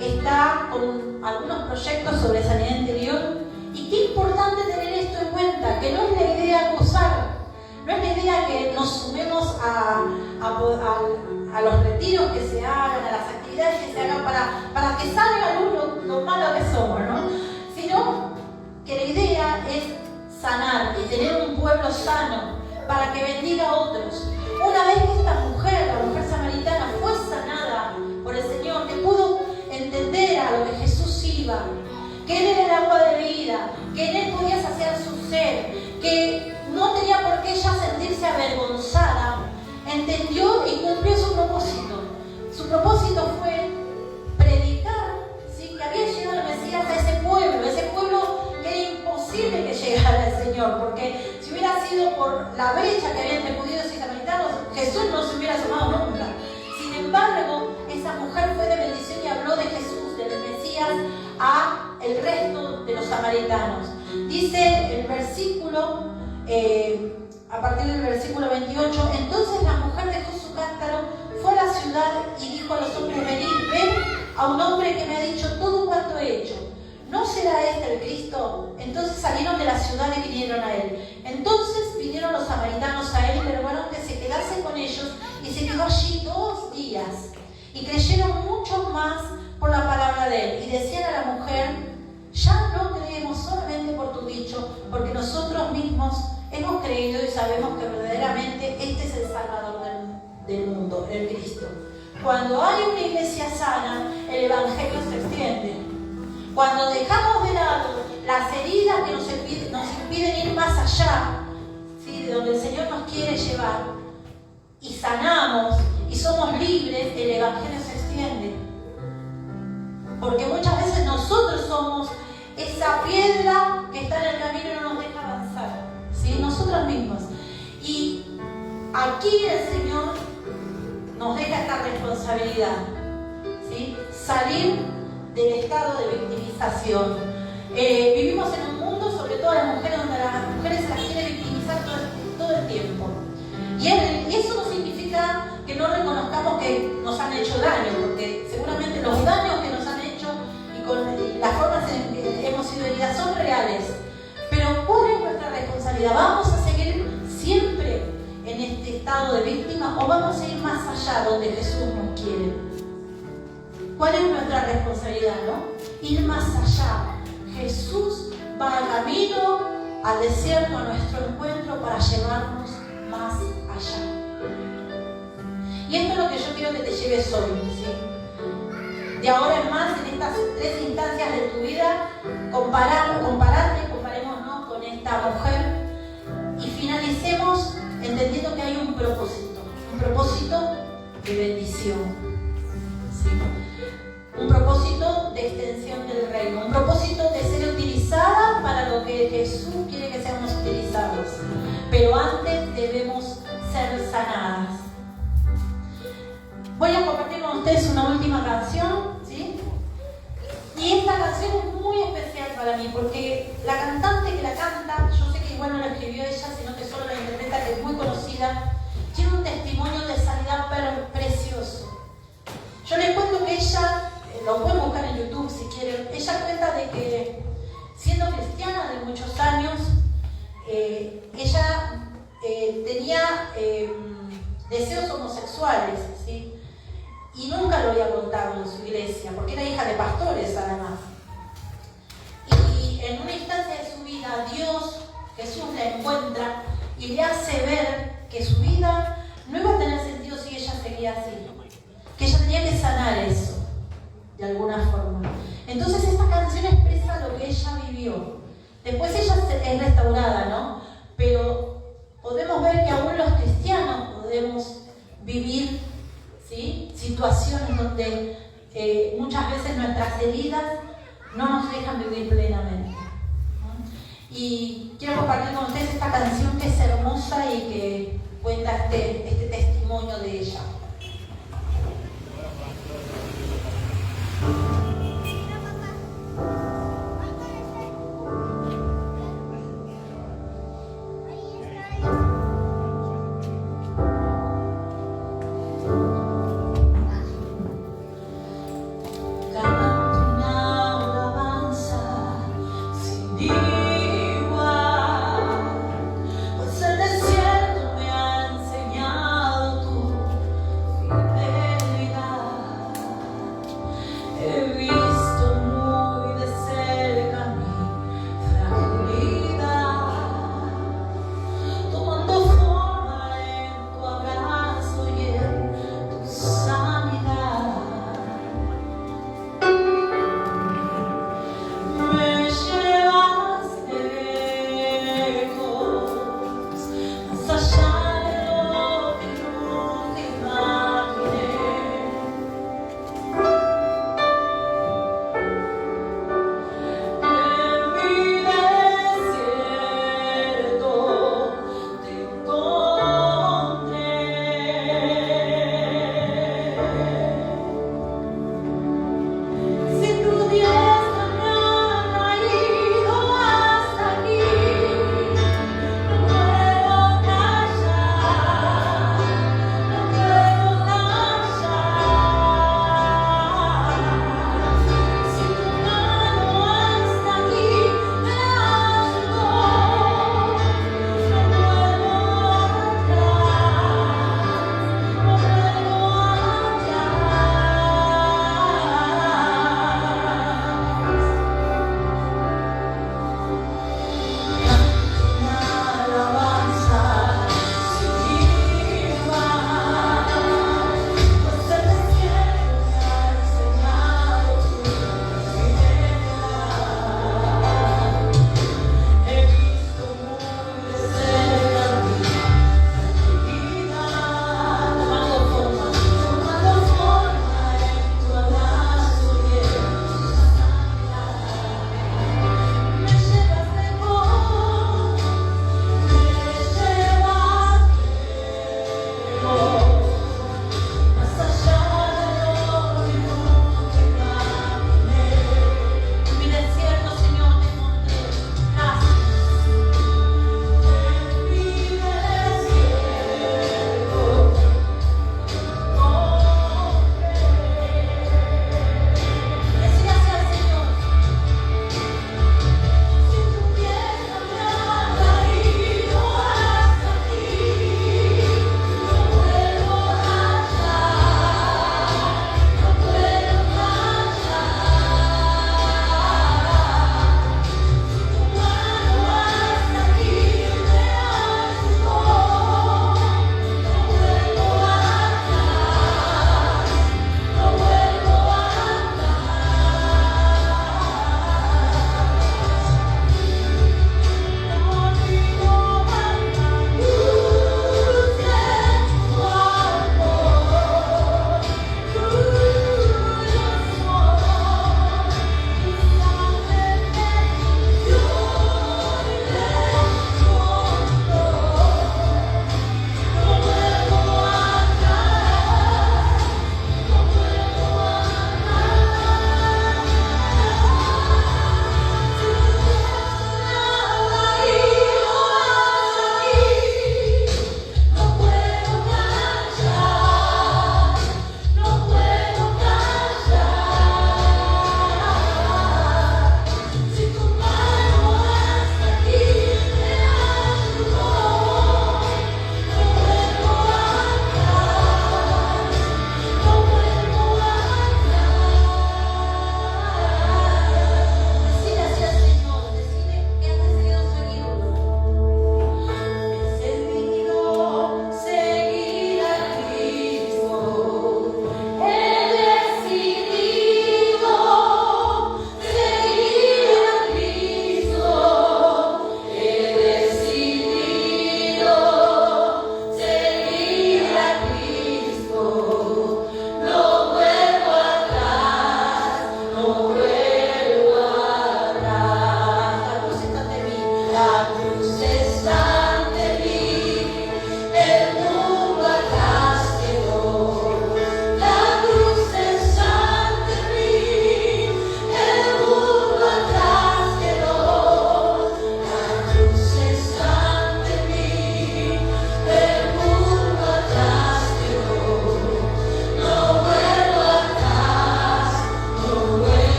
está con algunos proyectos sobre sanidad interior, y qué importante tener esto en cuenta, que no es la idea acusar, no es la idea que nos sumemos a los retiros que se hagan, a las actividades que se hagan para que salga a luz lo malo que somos, ¿no? Sino que la idea es sanar y tener un pueblo sano para que bendiga a otros. Una vez que esta mujer, la mujer samaritana, fue sanada por el Señor, que pudo entender a lo que Jesús iba, que Él era el agua de vida, que en Él podía saciar su sed, que no tenía por qué ella sentirse avergonzada, entendió y cumplió su propósito. Su propósito fue predicar, ¿sí?, que había llegado el Mesías a ese pueblo que era imposible que llegara el Señor, porque si hubiera sido por la brecha que había entre judíos y samaritanos, Jesús no se hubiera asomado nunca. Sin embargo, esa mujer fue de bendición y habló de Jesús, del Mesías, a el resto de los samaritanos. Dice el versículo, a partir del versículo 28, entonces la mujer dejó su cántaro, fue a la ciudad y dijo a los hombres: venid, ven a un hombre que me ha dicho todo cuanto he hecho. ¿No será este el Cristo? Entonces salieron de la ciudad y vinieron a él. Entonces vinieron los samaritanos a él y le rogaron que se quedase con ellos, y se quedó allí 2 días. Y creyeron mucho más por la palabra de él. Y decían a la mujer: ya no creemos solamente por tu dicho, porque nosotros mismos hemos creído y sabemos que verdaderamente este es el Salvador del mundo, el Cristo. Cuando hay una iglesia sana, el Evangelio se extiende. Cuando dejamos de lado las heridas que nos impiden ir más allá, ¿sí?, de donde el Señor nos quiere llevar, y sanamos y somos libres, el Evangelio se extiende. Porque muchas veces nosotros somos esa piedra que está en el camino y no nos deja avanzar, ¿sí?, nosotros mismos. Y aquí el Señor nos deja esta responsabilidad, ¿sí?, salir del estado de victimización. Vivimos en un mundo, sobre todo las mujeres, donde a las mujeres se las quiere victimizar todo el tiempo. Y eso no significa que no reconozcamos que nos han hecho daño, porque seguramente los daños que nos han hecho y con las formas en que hemos sido heridas son reales. Pero ¿cuál es nuestra responsabilidad? ¿Vamos a seguir siempre en este estado de víctima o vamos a ir más allá donde Jesús nos quiere? ¿Cuál es nuestra responsabilidad, no? Ir más allá. Jesús va al camino, al desierto, a nuestro encuentro para llevarnos más allá. Y esto es lo que yo quiero que te lleves hoy, ¿sí? De ahora en más, en estas 3 instancias de tu vida, comparémonos con esta mujer y finalicemos entendiendo que hay un propósito de bendición, ¿sí? Un propósito de extensión del reino, un propósito de ser utilizada para lo que Jesús quiere que seamos utilizados. Pero antes debemos ser sanadas. Voy a compartir con ustedes una última canción, ¿sí? Y esta canción es muy especial para mí porque la cantante que la canta, yo sé que igual no la escribió ella, sino que solo la interpreta, que es muy conocida, tiene un testimonio de sanidad precioso. Yo les cuento que ella, lo pueden buscar en YouTube si quieren, ella cuenta de que siendo cristiana de muchos años, ella tenía deseos homosexuales, ¿sí? Y nunca lo había contado en su iglesia, porque era hija de pastores además. Y en una instancia de su vida, Jesús la encuentra y le hace ver que su vida no iba a tener sentido si ella seguía así, que ella tenía que sanar eso de alguna forma. Entonces esta canción expresa lo que ella vivió. Después ella es restaurada, ¿no? Pero podemos ver que aún los cristianos podemos vivir, ¿sí?, situaciones donde muchas veces nuestras heridas no nos dejan vivir plenamente, ¿no? Y quiero compartir con ustedes esta canción que es hermosa y que cuenta este testimonio de ella.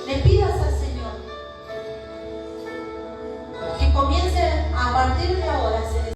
le pidas al